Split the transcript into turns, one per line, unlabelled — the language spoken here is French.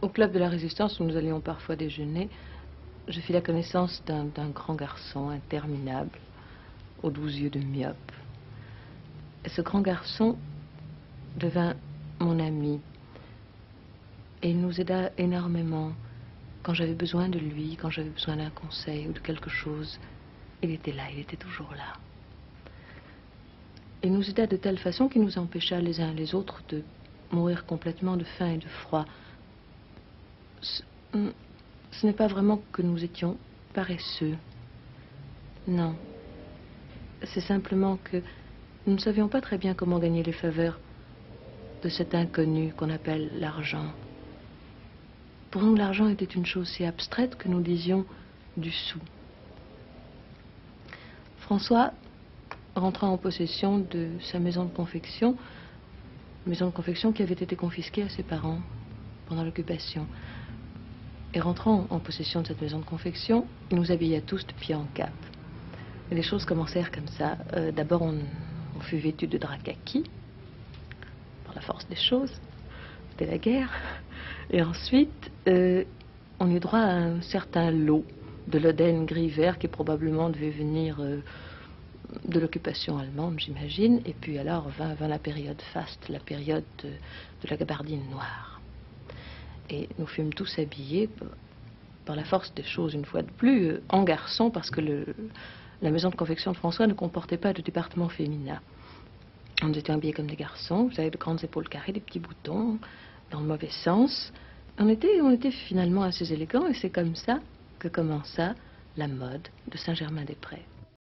Au club de la Résistance, où nous allions parfois déjeuner, je fis la connaissance d'un grand garçon interminable, aux 12 yeux de myope. Et ce grand garçon devint mon ami. Et il nous aida énormément. Quand j'avais besoin de lui, quand j'avais besoin d'un conseil ou de quelque chose, il était là, il était toujours là. Il nous aida de telle façon qu'il nous empêcha les uns les autres de mourir complètement de faim et de froid. Ce n'est pas vraiment que nous étions paresseux. Non. C'est simplement que nous ne savions pas très bien comment gagner les faveurs de cet inconnu qu'on appelle l'argent. Pour nous, l'argent était une chose si abstraite que nous disions du sou. François rentra en possession de sa maison de confection qui avait été confisquée à ses parents pendant l'occupation. Et rentrant en possession de cette maison de confection, il nous habilla tous de pied en cap. Et les choses commencèrent comme ça. D'abord, on fut vêtus de drap kaki, par la force des choses. C'était la guerre. Et ensuite, on eut droit à un certain lot de l'Oden gris-vert qui probablement devait venir de l'occupation allemande, j'imagine. Et puis alors vint la période faste, la période de la gabardine noire. Et nous fûmes tous habillés, par la force des choses, une fois de plus, en garçons, parce que la maison de confection de François ne comportait pas de département féminin. Nous étions habillés comme des garçons, vous avez de grandes épaules carrées, des petits boutons, dans le mauvais sens. On était finalement assez élégants, et c'est comme ça que commença la mode de Saint-Germain-des-Prés.